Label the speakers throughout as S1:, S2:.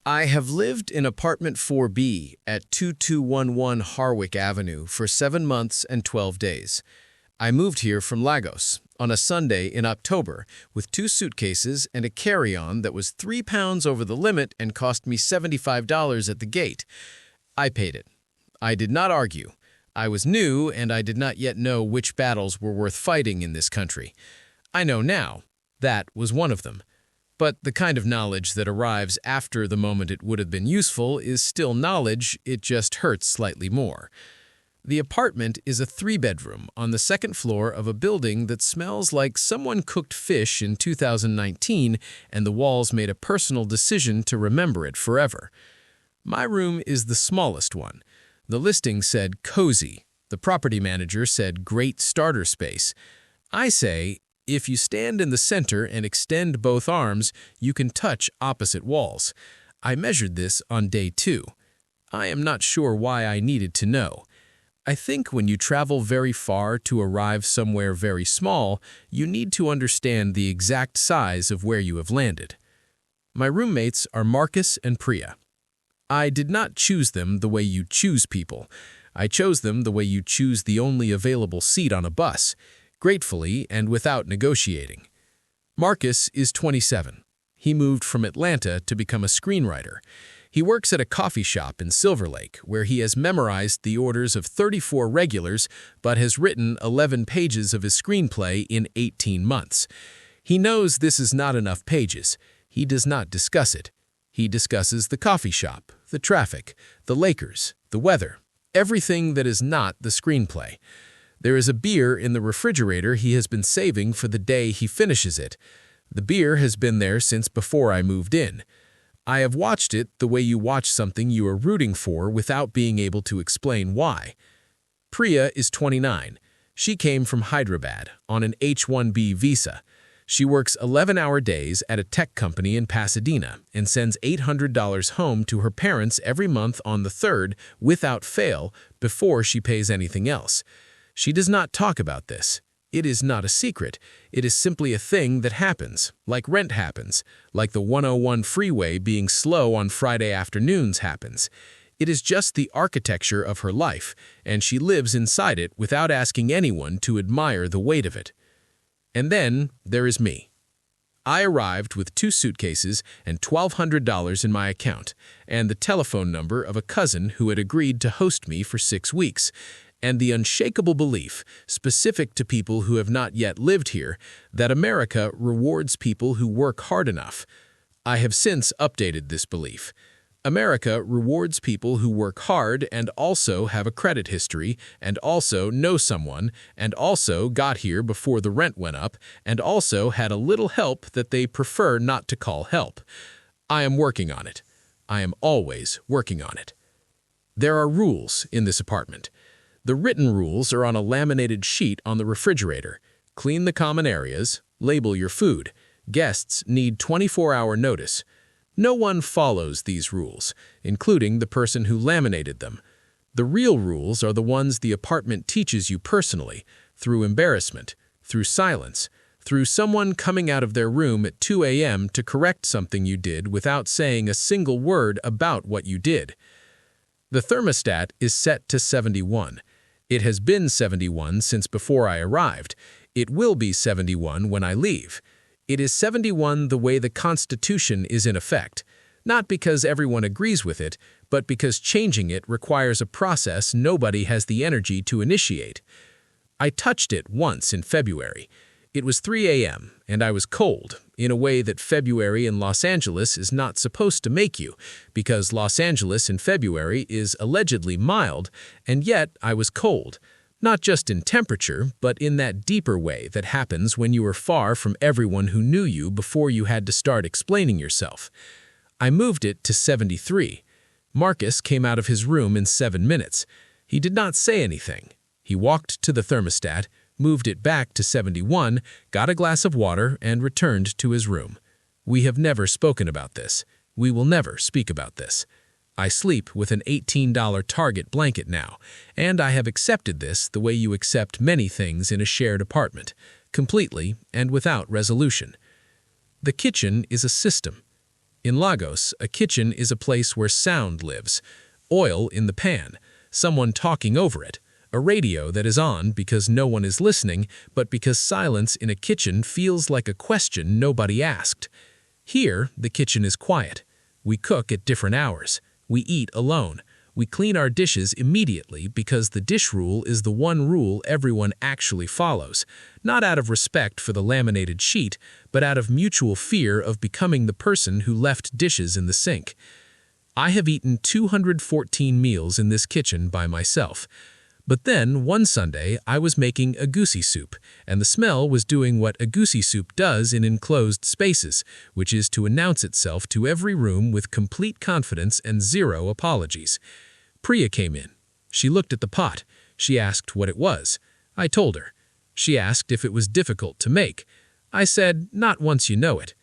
S1: I have lived in apartment 4B at 2211 Harwick Avenue for 7 months and 12 days. I moved here from Lagos on a Sunday in October with 2 suitcases and a carry-on that was 3 pounds over the limit and cost me $75 at the gate. I paid it. I did not argue. I was new and I did not yet know which battles were worth fighting in this country. I know now. That was one of them. But the kind of knowledge that arrives after the moment it would have been useful is still knowledge, it just hurts slightly more. The apartment is a 3-bedroom on the 2nd floor of a building that smells like someone cooked fish in 2019 and the walls made a personal decision to remember it forever. My room is the smallest one. The listing said cozy. The property manager said great starter space. I say, if you stand in the center and extend both arms, you can touch opposite walls. I measured this on day 2. I am not sure why I needed to know. I think when you travel very far to arrive somewhere very small, you need to understand the exact size of where you have landed. My roommates are Marcus and Priya. I did not choose them the way you choose people. I chose them the way you choose the only available seat on a bus, gratefully and without negotiating. Marcus is 27. He moved from Atlanta to become a screenwriter. He works at a coffee shop in Silver Lake, where he has memorized the orders of 34 regulars but has written 11 pages of his screenplay in 18 months. He knows this is not enough pages. He does not discuss it. He discusses the coffee shop, the traffic, the Lakers, the weather, everything that is not the screenplay. There is a beer in the refrigerator he has been saving for the day he finishes it. The beer has been there since before I moved in. I have watched it the way you watch something you are rooting for without being able to explain why. Priya is 29. She came from Hyderabad on an H-1B visa. She works 11-hour days at a tech company in Pasadena and sends $800 home to her parents every month on the 3rd without fail before she pays anything else. She does not talk about this. It is not a secret. It is simply a thing that happens, like rent happens, like the 101 freeway being slow on Friday afternoons happens. It is just the architecture of her life, and she lives inside it without asking anyone to admire the weight of it. And then there is me. I arrived with 2 suitcases and $1,200 in my account, and the telephone number of a cousin who had agreed to host me for 6 weeks, and the unshakable belief, specific to people who have not yet lived here, that America rewards people who work hard enough. I have since updated this belief. America rewards people who work hard and also have a credit history and also know someone and also got here before the rent went up and also had a little help that they prefer not to call help. I am working on it. I am always working on it. There are rules in this apartment. The written rules are on a laminated sheet on the refrigerator. Clean the common areas. Label your food. Guests need 24-hour notice. No one follows these rules, including the person who laminated them. The real rules are the ones the apartment teaches you personally, through embarrassment, through silence, through someone coming out of their room at 2 a.m. to correct something you did without saying a single word about what you did. The thermostat is set to 71. It has been 71 since before I arrived. It will be 71 when I leave. It is 71 the way the Constitution is in effect, not because everyone agrees with it, but because changing it requires a process nobody has the energy to initiate. I touched it once in February. It was 3 a.m., and I was cold, in a way that February in Los Angeles is not supposed to make you, because Los Angeles in February is allegedly mild, and yet I was cold. Not just in temperature, but in that deeper way that happens when you are far from everyone who knew you before you had to start explaining yourself. I moved it to 73. Marcus came out of his room in 7 minutes. He did not say anything. He walked to the thermostat, moved it back to 71, got a glass of water, and returned to his room. We have never spoken about this. We will never speak about this. I sleep with an $18 Target blanket now, and I have accepted this the way you accept many things in a shared apartment, completely and without resolution. The kitchen is a system. In Lagos, a kitchen is a place where sound lives. Oil in the pan, someone talking over it, a radio that is on because no one is listening, but because silence in a kitchen feels like a question nobody asked. Here, the kitchen is quiet. We cook at different hours. We eat alone. We clean our dishes immediately because the dish rule is the one rule everyone actually follows, not out of respect for the laminated sheet, but out of mutual fear of becoming the person who left dishes in the sink. I have eaten 214 meals in this kitchen by myself. But then, one Sunday, I was making egusi soup, and the smell was doing what egusi soup does in enclosed spaces, which is to announce itself to every room with complete confidence and zero apologies. Priya came in. She looked at the pot. She asked what it was. I told her. She asked if it was difficult to make. I said, not once you know it.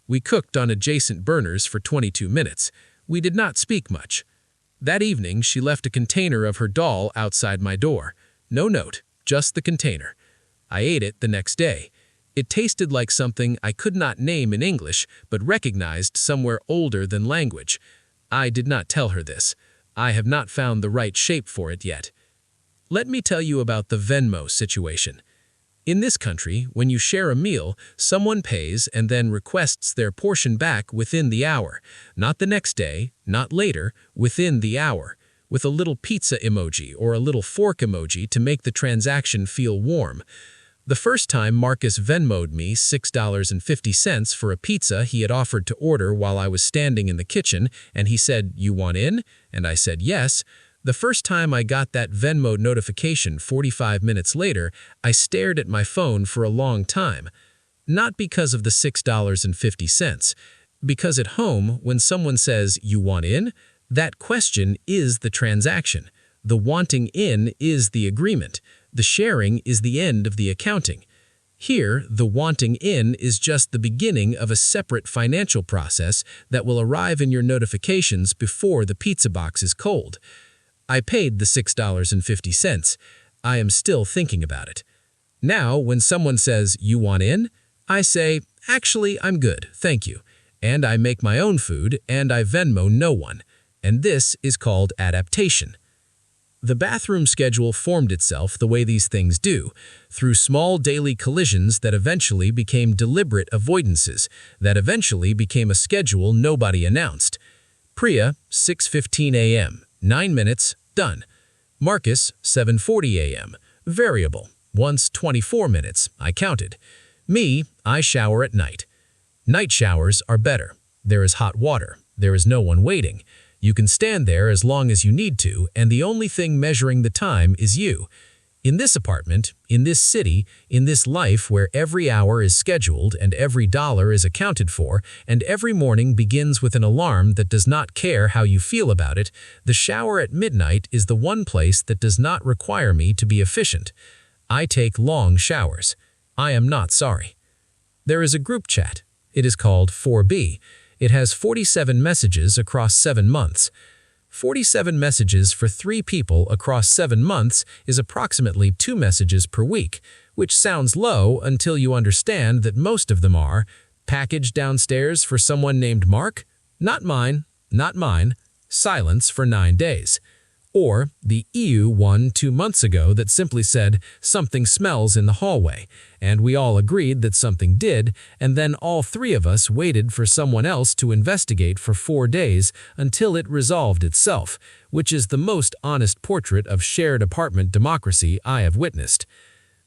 S1: We cooked on adjacent burners for 22 minutes. We did not speak much. That evening, she left a container of her dal outside my door. No note, just the container. I ate it the next day. It tasted like something I could not name in English, but recognized somewhere older than language. I did not tell her this. I have not found the right shape for it yet. Let me tell you about the Venmo situation. In this country, when you share a meal, someone pays and then requests their portion back within the hour. Not the next day, not later, within the hour, with a little pizza emoji or a little fork emoji to make the transaction feel warm. The first time Marcus Venmo'd me $6.50 for a pizza he had offered to order while I was standing in the kitchen, and he said, "You want in?" And I said, "Yes." The first time I got that Venmo notification 45 minutes later, I stared at my phone for a long time. Not because of the $6.50. Because at home, when someone says, "You want in?" that question is the transaction. The wanting in is the agreement. The sharing is the end of the accounting. Here, the wanting in is just the beginning of a separate financial process that will arrive in your notifications before the pizza box is cold. I paid the $6.50. I am still thinking about it. Now, when someone says, "You want in?" I say, "Actually, I'm good, thank you." And I make my own food, and I Venmo no one. And this is called adaptation. The bathroom schedule formed itself the way these things do, through small daily collisions that eventually became deliberate avoidances, that eventually became a schedule nobody announced. Priya, 6:15 a.m., 9 minutes, done. Marcus, 7:40 a.m., variable, once 24 minutes, I counted. Me, I shower at night. Night showers are better. There is hot water. There is no one waiting. You can stand there as long as you need to, and the only thing measuring the time is you. In this apartment, in this city, in this life where every hour is scheduled and every dollar is accounted for, and every morning begins with an alarm that does not care how you feel about it, the shower at midnight is the one place that does not require me to be efficient. I take long showers. I am not sorry. There is a group chat. It is called 4B. It has 47 messages across 7 months. 47 messages for 3 people across 7 months is approximately 2 messages per week, which sounds low until you understand that most of them are, "Package downstairs for someone named Mark? Not mine, not mine. Silence for 9 days." Or the EU one 2 months ago that simply said, "Something smells in the hallway," and we all agreed that something did, and then all 3 of us waited for someone else to investigate for 4 days until it resolved itself, which is the most honest portrait of shared apartment democracy I have witnessed.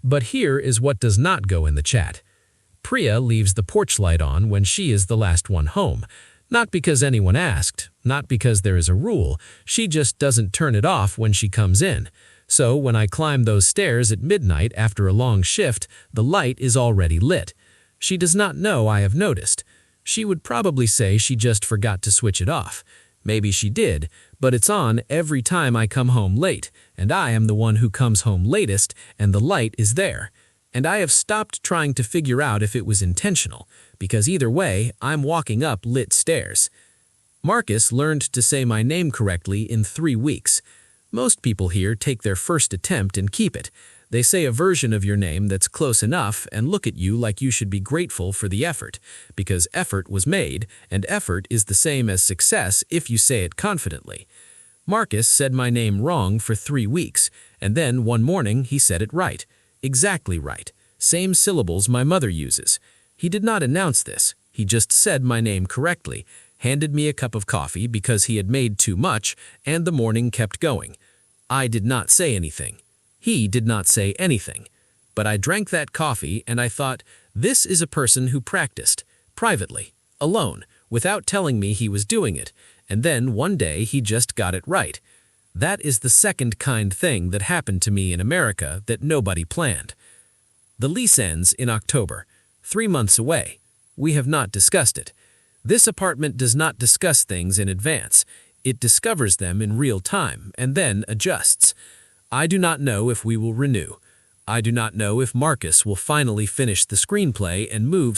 S1: But here is what does not go in the chat. Priya leaves the porch light on when she is the last one home. Not because anyone asked, not because there is a rule, she just doesn't turn it off when she comes in. So when I climb those stairs at midnight after a long shift, the light is already lit. She does not know I have noticed. She would probably say she just forgot to switch it off. Maybe she did, but it's on every time I come home late, and I am the one who comes home latest, and the light is there. And I have stopped trying to figure out if it was intentional, because either way, I'm walking up lit stairs. Marcus learned to say my name correctly in 3 weeks. Most people here take their first attempt and keep it. They say a version of your name that's close enough and look at you like you should be grateful for the effort, because effort was made, and effort is the same as success if you say it confidently. Marcus said my name wrong for 3 weeks, and then one morning he said it right. Exactly right. Same syllables my mother uses. He did not announce this. He just said my name correctly, handed me a cup of coffee because he had made too much, and the morning kept going. I did not say anything. He did not say anything. But I drank that coffee and I thought, this is a person who practiced, privately, alone, without telling me he was doing it, and then one day he just got it right. That is the second kind thing that happened to me in America that nobody planned. The lease ends in October, 3 months away. We have not discussed it. This apartment does not discuss things in advance. It discovers them in real time and then adjusts. I do not know if we will renew. I do not know if Marcus will finally finish the screenplay and move